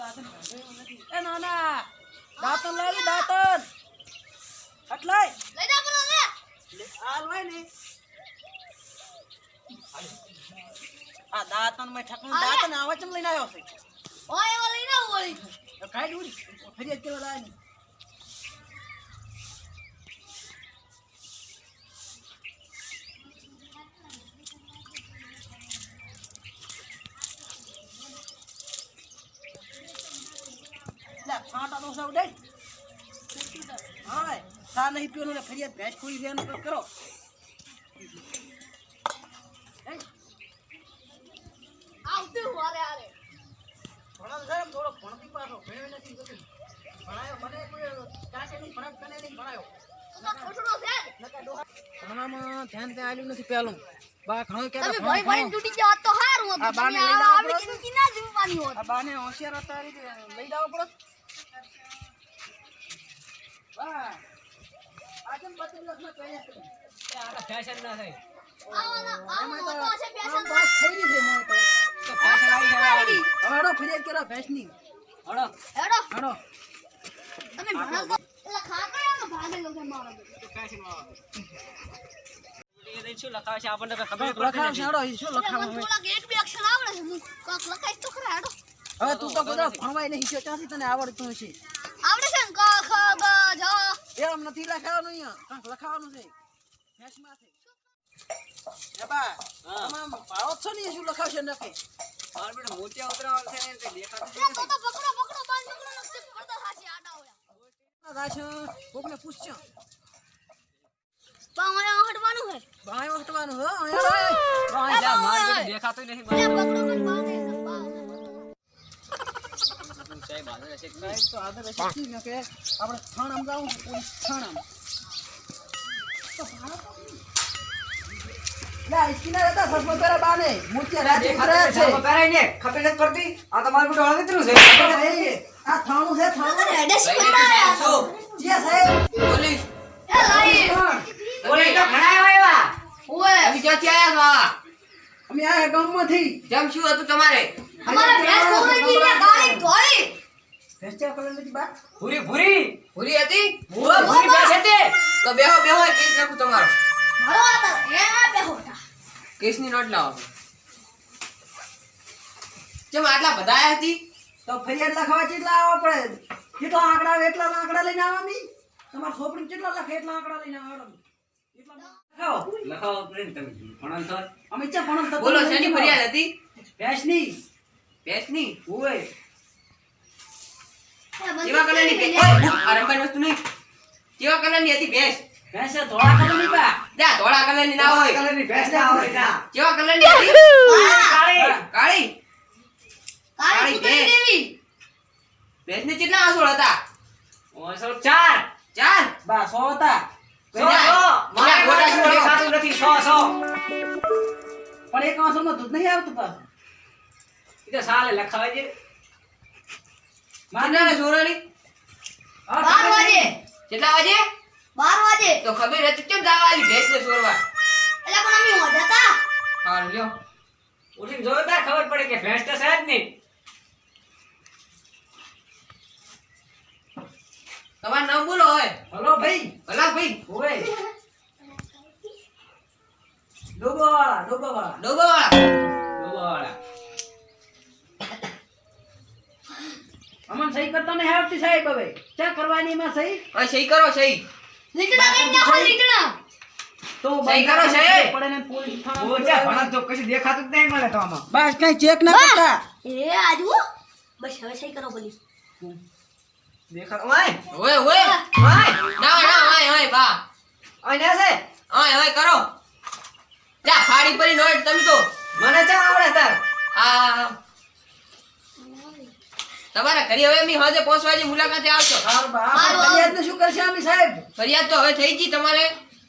એ નાના દાંતન લાવી દાંતન અટલાય લઈ જા બોલો લે આ લઈ ને આ દાંતન મે ઠકનું દાંતન આવા ચમ લઈને આવ્યો છે ઓય એવો લઈને આવ ઓય ખાઈ દૂરી ફરી કેવો લાની छाटा तो सब दे हां सा नहीं पियो ने फरियाद भैंस खोई लेनो तो करो આવતે હોરે આરે ભણા સાહેબ થોડો ભણતી પાછો ભણે નથી ગતું ભણાયો મને કોઈ કાકે નહીં ફરક કને નહીં ભણાયો તો ખોટડો છે નકા ડોહા ભણવામાં ધ્યાન તે આલ્યું નથી પેલું બા ઘણો કે તમે ભાઈ ભાઈ તૂટી જાવ તો હારું હતું આ બાને તમે લઈ જાવ આવડી જિંદગી ના જીવવાની હોત આ બાને હોશિયાર હતા રીતે લઈ જાવ પડો બા આજમ 25 લાખ માં કઈ છે આ ફેશન ના થાય આવો તો છે પેશન બસ થઈ ગઈ છે મોય તો ફેશન આવી જાય હડો ફરિયાદ કરો ભેંસની હડો હેડો હડો તમે ભણા તો એટલે ખાકડાનો ભાગે લો છે મારો તો ફેશન માં એ શું લખાવે છે આપણને તો ખબર લખાવ છે હડો ઈ શું લખાવ મને થોડા એક બે અક્ષર આવડે છે હું કાક લખાઈશ તો ખરા હેડો હવે તું તો બધા ભણવાય નહીં છે ત્યાંથી તને આવડતું હશે આવડે છે ને ક ખ ગ જ એમ નથી લખાવાનું અહીંયા કાંક લખાવાનું છે ફેશમાં છે એ બા તમામ પાડો છો ને શું લખાવશે નકે માર બેટા મોટિયા ઉતરાવલ છે ને તે દેખાતું તો પકડો પકડો બાંધ પકડો નક્ષ પડતા હાચી આડા હોયા રાશ કોકને પૂછ્યો પાવયા હટવાનું છે બાયો હટવાનું હો અહીંયા જા માર બેટા દેખાતું નહીં પકડો મને બાંધે સાહેબ આદર છે સાહેબ તો આદર છે કી ન કે આપણે થાણામ જાવું પોલીસ થાણામ તો ભાડો લા ઇસ્કીના રહેતા સસમો કરે બાને મોતિયા રાજ કરે છે કરાય ને ખબર નથી પડતી આ તમારું બેટો અળગતરું છે આ થાણું છે થાણું હેડે શીખડાયા છો જે સાહેબ પોલીસ એ લાઈ પોલીસ તો ઘણા આવ્યા ઓય તમે ક્યાંથી આયા અમે આ ગામમાંથી છો જેમ શું હતું તમારે અમારે ભેંસ ખોવાઈ ગઈ ને ગાડી ધોળી ભેસ્યા કલર નથી બા ભૂરી ભૂરી ભૂરી હતી ભૂરી બેસે તે તો બેહો બેહો કેસ નાખું તમારો મારો આતા એ બે હોટા કેસની નોટ લાવો જેમ આટલા બધા આયા હતી તો ફરિયાદ લખવા કેટલા આવવા પડે કેટલા આંકડા આવે એટલા આંકડા લઈને આવવા મી તમાર છોકરી કેટલા લખે એટલા આંકડા લઈને આવવા એટલા લખાવો પ્રેમ તમે ભણન સર અમે ચા ભણો તો બોલો શેની ફરિયાદ હતી ભેંસની ભેંસની ઓય કેવા કલરની ભેંસ આ રંગની વસ્તુ નહીં કેવા કલરની હતી ભેંસ ભેંસે ધોળા કલરની બા જા ધોળા કલરની ના હોય કલરની ભેંસ ના હોય ના કેવા કલરની હતી કાળી કાળી કાળી કૂતરી દેવી ભેંસને કેટલા આંસોળ હતા ઓસો 4 ચાર બા 100 હતા મારા ગોટા શું ખાતું નથી 100 પણ એક આંસુમાં દૂધ નહીં આવતું પાછું ઈ તો સાલે લખાવે છે માનાને સોરાણી 12 વાગે કેટલા વાગે 12 વાગે તો ખબર હતી કેમ જાવાલી ભેંસને સોરવા એટલે પણ અમે હોજા હતા હાલ લ્યો ઉઠીને જોતા ખબર પડે કે ભેંસ તો છે જ નહીં તમારું નામ બોલો હોય હલો ભાઈ કલાકભાઈ ઓય ડોબાવાળા ડોબાવાળા ડોબાવાળા અમન સહી કરતો નહીં આવતી સાહેબ હવે ચા કરવાની માં સહી હવે સહી કરો સહી લીટડા કરી નાખો લીટડા તો સહી કરો સાહેબ. પડે ને પોલીસ ઓછા ભણત તો કશું દેખાતું જ નહીં મળે તો આમાં બસ કઈ ચેક ના કરતા એ આજુ બસ હવે સહી કરો બોલી દેખાત ઓય ઓય ઓય ઓય ના ઓય ઓય બા ઓય ને છે ઓય ઓય કરો જા ફાડી પડી નોટ તમે તો મને ચા આવડે તાર આ તમારા ઘરે હવે મી હજે 5 વાગે મુલાકાતે આવશો હાર બા ફરિયાદ ને શું કરશે આમી સાહેબ ફરિયાદ તો હવે થઈ ગઈ તમારે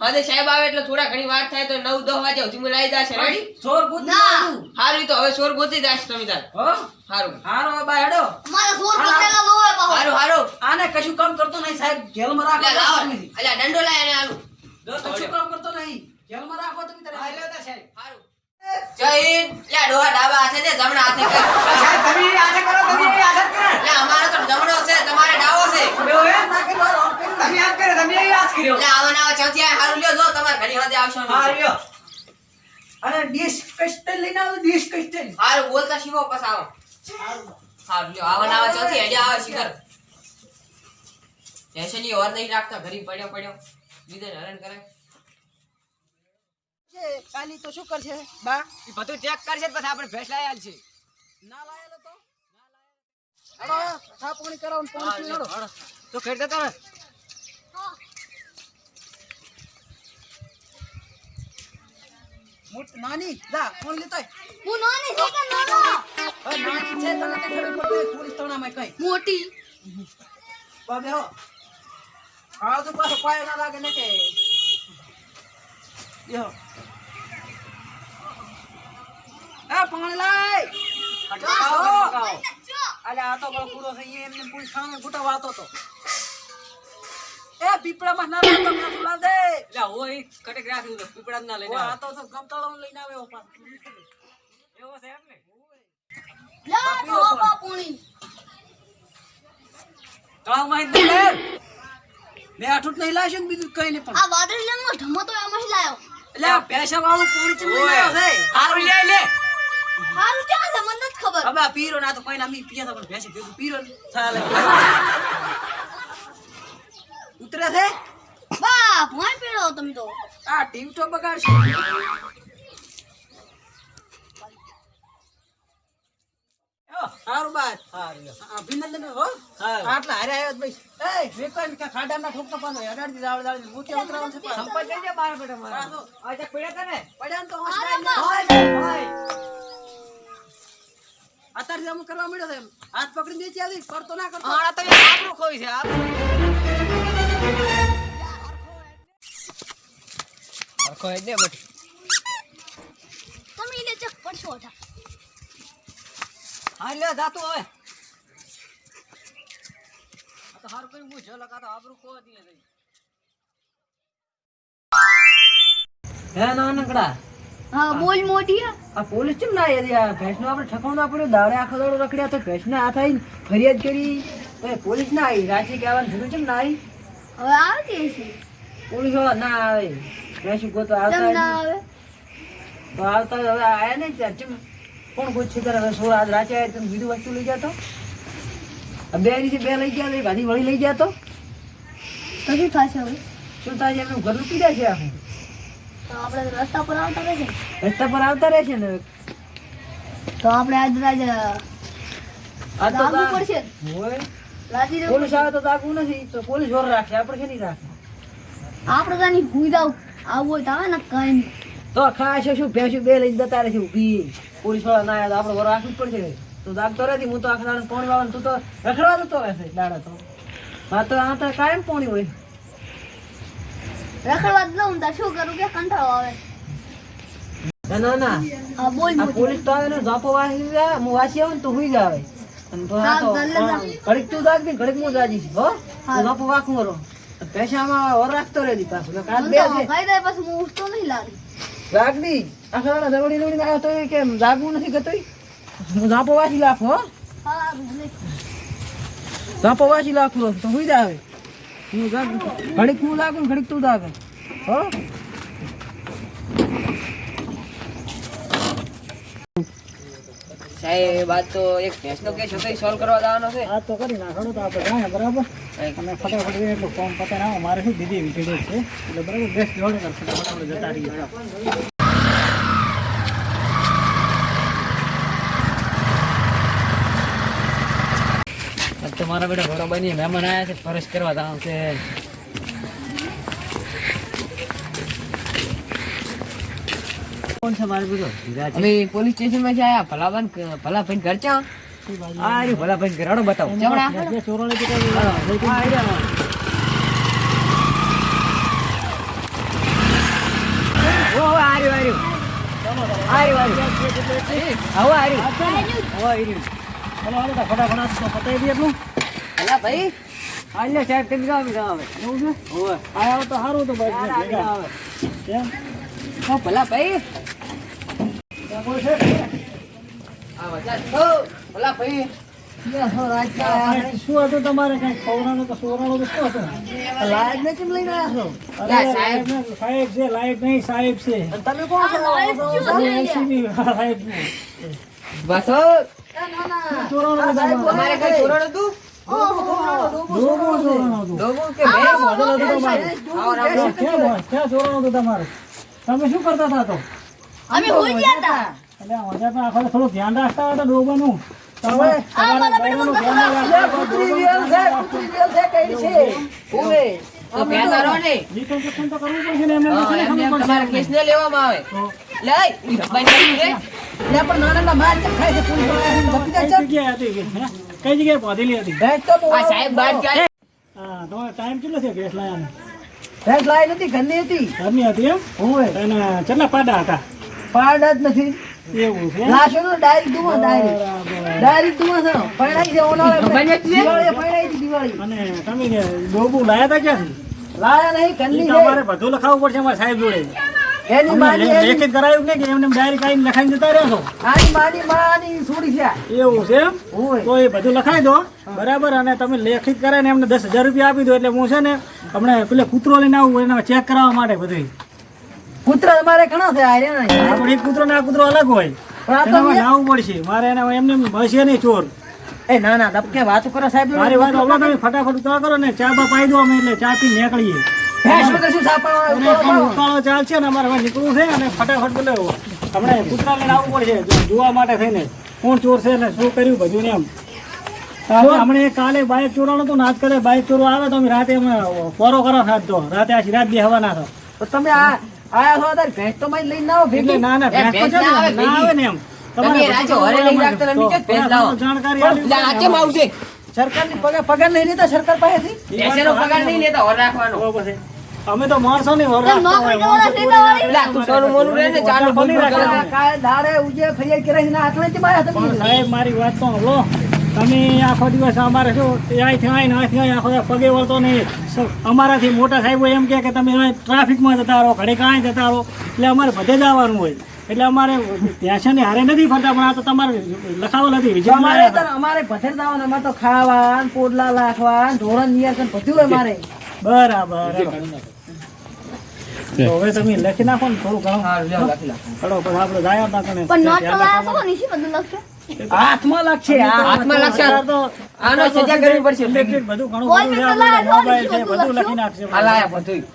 હજે સાહેબ આવે એટલે થોડા ઘણી વાર થાય તો 9-10 વાગે સુધી મુલાઈ જાશે રેડી ચોર ભૂત ના. હારું તો હવે સોર ગોતી જાશ તમે તાર હો હારું હારો બા હેડો મારા સોર પકડેલા લોય પાહો હારું હારું આને કશું કામ કરતો નહીં સાહેબ જેલમાં રાખો અલ્યા લાવો તમે. અલ્યા ડંડો લાય એને હાલું કશું કામ કરતો નહીં જેલમાં રાખો તમે તારે આ લેતા સાહેબ હારું જય હિન્દ લ્યા ડોહા ડાબા હાથે દે જમણા હાથે કર સાહેબ તમે આને કરો તમે આને કરો ઘણી હાથે આવશો હા લ્યો અને ડીશ કસ્ટલ લઈને આવો ડીશ કસ્ટલ હારું બોલતા શીખો પછી આવો હારું લ્યો આવા નાવા ચોથી હેડ્યા આવે શિખર ટેન્શનની ઓર નહીં રાખતા ઘરી પડ્યો લીધે હરણ કરે છે કાલી તો શું કરશે બા ઈ બધું ચેક કરશે પછી આપણે ભેંસ લઈ આલ છે ના લાયેલો તો હાલો થાપણી કરાવો ને પાણી પીવડાવો તો ખેડ દેતા ને મોટ નાની જા કોણ લેતાય હું નાની છું કે નાનો હવે નાની છે તને તો ખબર પડે પોલીસ થાણામાં કઈ મોટી બાબે હો આ તો પાછો પાય ના લાગે ને કે યો આ પાણી લાય હટાવો અલે આ તો બળ પૂરો થઈ ગયો એમને પોલીસ થાણામાં ગુટા વાતો તો એ પીપળામાં ના લાતો ના સુલા દે એટલે ઓય કટક રાખ્યું તો પીપળા ના લઈને આ આવે તો ગમતાળો લઈને આવ્યો પાછો એવો છે એમ ને લા તો આપા પૂણી તળાવમાં જ લે મેં આઠું નહીં લાવશે ને બીજું કઈ નહીં પણ આ વાદળી રંગનો ઢમો તો એમાં જ લાયો એટલે આ પૈસા વાળું પૂરી ચીમ લઈને આવ્યો છે હારું લે લે હારું ક્યાં છે મને નથી ખબર હવે આ પીરો ના તો કોઈ ના મી પિયા તો પણ ભેંસી ભેગું પીરો ને ચાલે ઉતરે છે બા ભોય પીડો તમે તો આ ટીમ તો બગાડશે સારું બાદ અભિનંદન હો આટલા હારે આવ્યો ભાઈ એ વેકન કે ખાડામાં ઠોકતો પાછો અડાડી દાળ દાળ મોટી ઉતરાવાનું છે પાછો સંપત જઈ જા બાર બેટા મારા આ ચક પડ્યા તને પડ્યા ને તો હારા હોસ્પિટલ અત્યારે જમું કરવા મળ્યો છે એમ હાથ પકડી દે ચાલી કરતો ના કરતો આણા તો આપણું ખોઈ છે આપણું હરખો હે દે બટ તમે એને ચક પડશો હતા હા લે જાતું હવે આ તો હારું કર્યું હું ઝલક આ તો આપણું ખો દીએ જઈ હે નાનકડા હા બોલ મોટી આ પોલીસ કેમ ના યાર આ ભેંસનો આપણે ઠકાવ ના પડ્યો દાડે આખો દાડો રખડ્યા તો ભેંસને હાથ આવીને ફરિયાદ કરી તો એ પોલીસ ના આવી રાત્રે કહેવાનું જરૂર કેમ ના આવી હવે આવતી છે પોલીસ વાળા ના આવે ભેંસ ગોતો કેમ ના આવતા આવે તો આવતા હવે આયા નહીં ત્યાં કેમ કોણ ગોત છે તારે સોળ આજ રાતે આવ્યા તમે બીજું વસ્તુ લઈ જતો બે રીતે બે લઈ ગયા તો ગાડી વળી લઈ ગયા તો તો શું થશે હવે શું થાય છે એમનું ઘર લૂટી જાય છે આખું તો આપણે રસ્તા પર આવતા રહેશે રસ્તા પર આવતા રહે છે ને તો આપણે આજ રાજ આ તો લાગવું પડશે હોય રાજી રહેવું પોલીસ આવે તો તાકવું નથી તો પોલીસ જોર રાખે આપણે છે નહીં રાખે આપણે તાની હુઈ જાવ આવું હોય તો આવે ને કઈ નહીં તો ખાસ શું ભેંસું બે લઈને જતા રહે છે ઊભી પોલીસ વાળા ના આવ્યા તો આપણે વર રાખવું જ પડશે તું દાગતો રહેતી હું તો આખા દાડે પાણી વાળા તું તો રખડવા જતો રહેશે દાડા તો હા તો આ તો કાયમ પાણી હોય રખડવા જ લઉં તાર શું કરું કે કંટાળો આવે ના ના હા બોલ આ મોટી પોલીસ તો આવે ને ઝાપો વાસી જાય હું વાસી આવું ને તો હુઈ જાવે અને તો આ તો હા, ગલ્લે જા. ઘડીક તું દાગી ઘડીક હું દાજી હો હા. તો ઝાપો વાકું કરો પૈસામાં વર રાખતો રહેતી પાછું કાચ મને બે તો છે ખાઈ જાય પછી હું ઉઠતો નહીં લાગે રાખદી આખા દાડા દવડી દવડીને આવ્યો તો કેમ જાગવું નથી ગતું હું ઝાપો વાસી લાખું હો હા ભલે. ઝાપો વાસી લાખું તો હુઈ જાવે હું જાગ ઘડીક હું લાગું ઘડીક તું દાગે હો સાહેબ આ તો એક ભેંસનો કેસ હતો સોલ્વ કરવા જવાનો છે આ તો કરી નાખવાનું તો આપણે જાય બરાબર અને ફટાફટ એટલું ફોર્મ પતાવી આવો મારે શું દીદી વીજળી છે એટલે બરાબર બેસ્ટ જોડે ફટાફટ આપણે જતા રહીએ તો મારા બેટા ઘોડા બની મહેમાન આવ્યા છે ફરજ કરવા જવાનું છે કોણ છે મારે બધો અમે પોલીસ સ્ટેશન માં આયા ભલા ભાઈ ઘર ચા આ રહ્યું ભલા ભાઈ ઘરાડો બતાવો જમણા જે ચોરોને તો કોઈ ઓ આ રહ્યું ફટાફટ પતાવી દઈએ એટલું ભલા ભાઈ હાલ્યો સાહેબ કેમ જાવ આવે એવું છે આયા તો સારું તો બસ આવે કેમ ઓ ભલા ભાઈ કોઈ છે આ વજા ઓ ભલા ભાઈ શું હતું તમારે કઈ ખવડાનું તો સોરાનું તો શું હતું? લાઈટ ને કેમ લઈને આવ્યા છો? લા, સાહેબ. સાહેબ છે, લાઈટ નહીં, સાહેબ છે. અને તમે કોણ છો? એસીબી સાહેબ છે. બસ ચોરાણું તો તમારે. તમારે કઈ ચોરણ હતું? ડોબું ચોરાણું હતું. ડોબું કે ભેંસ? વધુ હતું તમારે. ક્યાં ચોરાણું હતું તમારે? તમે શું કરતા હતા તો? અમે હોઈ ગયા હતા. એટલે આ મજા પણ આખો થોડું ધ્યાન રાખતા હોય તો ડોબાનું. તમે મારા બૈરાનું બેટું ધ્યાન લે, રાખતા હોય તો કૂતરી વેલ છે, કૂતરી વેલ છે, કઈ છે? ઓવે. તો ભેંસ હારો ને. reconstruction તો કરવું પડશે ને, એમને હા, નથી એમને એમ ખબર તમારે પડશે. કેસને લેવામાં આવે. તો લે, ઈ રબાઈ નાખી દે. લે, પણ નાના માર કેમ ખાય છે? પોલીસ વાળા ધપી જાય કઈ છે? જગ્યાએ હતી કે? હે? કઈ જગ્યાએ પહોંચેલી હતી? ભેંસ તો બહુ- આ સાહેબ બહાર જાય. હા, તમારો ટાઈમ કેટલો થયો ગેસ લાવવાનો? ભેંસ લાઈ નથી, ઘરની હતી. ઘરની હતી એમ? ઓવે. અને કેટલા પાડા હતા? પાડ જ નથી. એવું છે? લાશોનો ડાયરેક્ટ ધુમો, ડાયરેક્ટ. બરાબર. ડાયરેક્ટ ધુમો છે. પરણાઈ છે, ઓનાળે ખબર નથી? દિવાળીએ પરણાઈ હતી, દિવાળી. અને તમે ડોબું લાયા હતા ક્યાંથી? લાયા નહીં, ઈ ઘરની તો છે. અમારે બધું લખાવવું પડશે અમારા સાહેબ જોડે. એની અમને માની એની- લેખિત કરાયું કે એમને ડાયરેક્ટ આવીને લખાઈને જતા રહ્યો છો? આની માની માની છોડી છે. એવું છે એમ? ઓવે. તો એ બધું લખાઈ દો બરાબર. અને તમે લેખિત કરે ને એમને 10,000 રૂપિયા આપી દો એટલે હું છે ને હમણાં પેલે કૂતરો લઈને આવું એને ચેક કરાવવા માટે બધું. કૂતરા તમારે ઘણા છે, આ રહ્યા નહીં. આપણે એક કૂતરો ને આ કૂતરો અલગ હોય. પણ આ તો એનામાં લાવવું પડશે મારે. એને એમને બસે નહીં ચોર. એ ના ના ધપકે વાતો કરો સાહેબ. મારી વાત હમણાં તમે ફટાફટ ઉતાર કરો ને ચા બા પાઈ દો અમે એટલે ચા પી નીકળીએ. ભેંસ વગર શું સાપા અને આમ ઉકાળો ચાલ છે ને અમારે હવે નીકળવું છે અને ફટાફટ બોલે હમણાં કૂતરા લઈને આવવું પડશે જોવા માટે થઈને કોણ ચોર છે ને શું કર્યું બધું ને એમ. હમણાં કાલે બાઇક ચોરાણું હતું ને આજ કરે બાઇક ચોરો આવે તો અમે રાતે અમે પોરો કરો સાથ દો રાતે આખી રાત બે હવા ના થો. તો તમે આયા છો અત્યારે ભેંસ તો મારી લઈને આવો એટલે ભેગી. ના ના ભેંસ તો ભેંસ છે ને, ના આવે ના આવે ને એમ. તમે રાજ્ય હોરે લઈ રાખતા તમે ક્યાં ભેંસ લાવો? જાણકારી લે, આ કેમ આવશે? સરકારની પગાર નહીં લેતા સરકાર પાસેથી. ભેંસેનો પગાર નહીં લેતા, હોર રાખવાનો. અમે તો માણસો નહીં વર રાખતા હોય. નોકરી માણસો વાળા ચોરી લેતા ના હોય. લા, તું સોનું મોનું રહે ને, ચાલો બની બની રાખે. રાખે. કાંઈ દાડે ઉજે ફરિયાદ કરાવીને આટલે જ બાયા પણ તમે. સાહેબ મારી વાત તો હલો તમે આખો દિવસ અમારે શું અહીંથી અહીં આખો દિવસ પગે વળતો નહીં. અમારાથી મોટા સાહેબો એમ કહે કે તમે અહીં ટ્રાફિકમાં જતા રહો ઘડી કાંઈ જતા રહો એટલે અમારે બધે જ આવવાનું હોય. એટલે અમારે ત્યાં છે ને હારે નથી ફરતા પણ આ તો તમારે લખાવેલ નથી વિજય અમારે ભથેર દાવાનું અમારે તો ખાવા પોડલા લાખવા ધોરણ નિયર બધું હોય મારે. બરાબર. તો હવે તમે લખી નાખો ને થોડું ઘણું. હા, લ્યો, લખી લો. ચલો પછી આપણે જાય હતા કણે. પણ નોટ તો લાયા છો ને, શું બધું લખશે? હાથમાં લખશે હાથમાં લખશે. આનો સજા કરવી પડશે. ઇલેક્ટ્રિક બધું ઘણું કોઈ બધું છે. બી તો લાયા છો, મોબાઈલ છે બધું બધું લખશો. લખી નાખશે. આ લાયા બધુંય.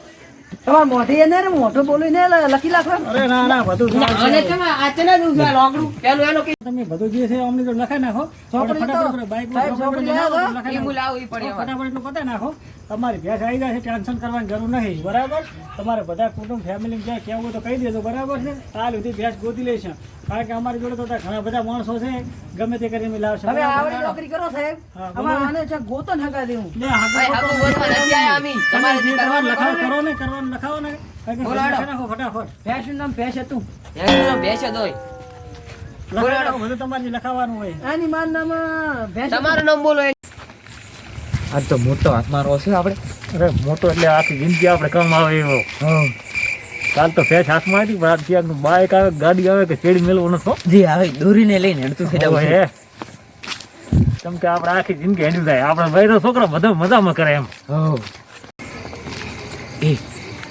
તમારે મોઢી એને ને મોઢું બોલીને લખી નાખો. અરે ના ના બધું લા, ચાલશે. આને કેમ આ ચેના દઉં છું આ લોકડું? પેલું એનો કે તમે બધું જે છે અમને તો લખાઈ નાખો. ચોપડી ફટાફટ તો- આપણે બાઈક સાહેબ, ચોપડી લાવો. ઈ બોલાવો, ઈ પડે અમારે. ફટાફટ એટલું પતાઈ નાખો. તમારી ભેંસ આવી જાય છે ટેન્શન કરવાની જરૂર નહીં બરાબર. તમારે બધા કુટુંબ ફેમિલી ક્યાં કેવું હોય તો કહી દેજો બરાબર છે. કાલ સુધી ભેંસ ગોતી લેશે કારણ કે અમારી જોડે તો ઘણા બધા માણસો છે ગમે તે કરીને લાવશે. હવે આવડી બરાબર? નોકરી કરો સાહેબ. હા, અમારે આને છે ગોતો ને હગા દેવું. લે, હા, ભાઈ, હા, હાથું બોલવા નથી આયા અમે. તમારે જે કરવાનું લખાવો કરો ને. કરો ને કરવાનું લખાવો ને કારણ કે બોલાડો. લખી નાખો ફટાફટ. ભેંસનું નામ ભેંસ હતું. એનો ભેંસ જ હોય. લખાઈ નાખો, બધું તમારે જે લખાવાનું હોય. આની માર નામ ભેંસ હતું. તમારું નામ બોલો. આજ તો મોટો હાથ મારો છે આપણે. અરે મોટો એટલે આખી જિંદગી આપણે કામ આવે એવો. કાલ તો ભેંસ હાથમાં હતી પણ આજ ક્યાંક બાઇક આવે ગાડી આવે કે ચેડી મેળવો નતો. જી આવે દોરીને લઈને હેડતું થઈ જવું છે. ઓહે. કેમ કે આપણે આખી જિંદગી હેડી જાય આપણે ભાઈનો છોકરો બધો મજામાં કરે એમ. હો. એ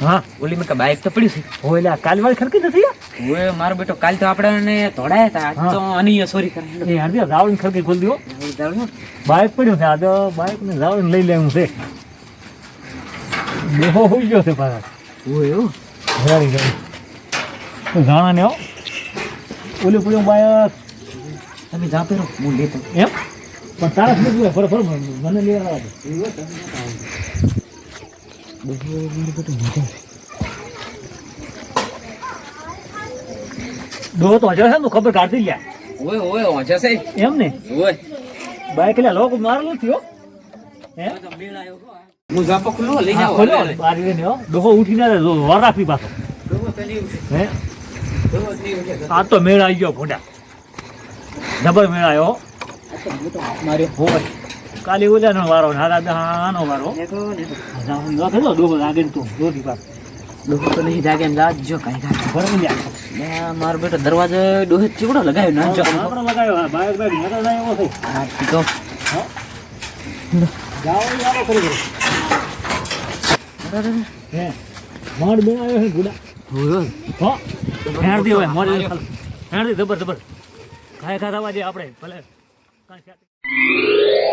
હા ઓલી મેં બાઈક તો પડ્યું છે. હોય એટલે કાલ વાળી ખરકી નથી ઓય મારો બેટો કાલ તો આપણે ધોડાયા હતા. આજ તો આની ચોરી કરી. એ હરદી રાવણ ખરકી ખોલી દો. બાઇક પડ્યું છે આ તો બાઇક ને રાવણ લઈ લેવું છે. દેહો હોઈ ગયો છે પાછા. ઓય ઓ. રેડી રેડી જાણા ને હો ઓલી પડ્યું બાઇક તમે જા પેરો હું લેતો. એમ પણ તારા શું જોઈએ ફર મને લેવા આવે. દો તો હજાર છે ને ખબર કાઢી લ્યા ઓય ઓય વાંચે છે. એમ ને ઓય બાઇક એટલે લોકો મારેલું થયો હે હું જા પકડું લઈ હા, જાવ. ખોલો બારી લઈને હો ડોહો ઉઠીને વર રાખી પાછો હે આ તો મેળ આવી ગયો ફોટા જબર મેળ આવ્યો મારે હોય કાલે ઓલાનો વારો ને આનો વારો ડોહો લાગે ને તું દોરી પાસ ડોહો તો નહીં જાગે એમ જાજો કાઈ કાઈ. બરાબર લ્યા મારો બેટો દરવાજો ડોહે ચીવડો લગાવ્યો નાજો. આપણે લગાવ્યો બાઇક બાઇક મેળો જાય એવો થઈ આ તો જાઓ એ વાળો કરી દો. હે મોડ બે આવ્યો છે ગુડા. હો હેરદી હોય મોડ હેરદી જબર જબર ખાય ખાતા વાજે આપણે ભલે કાંઈ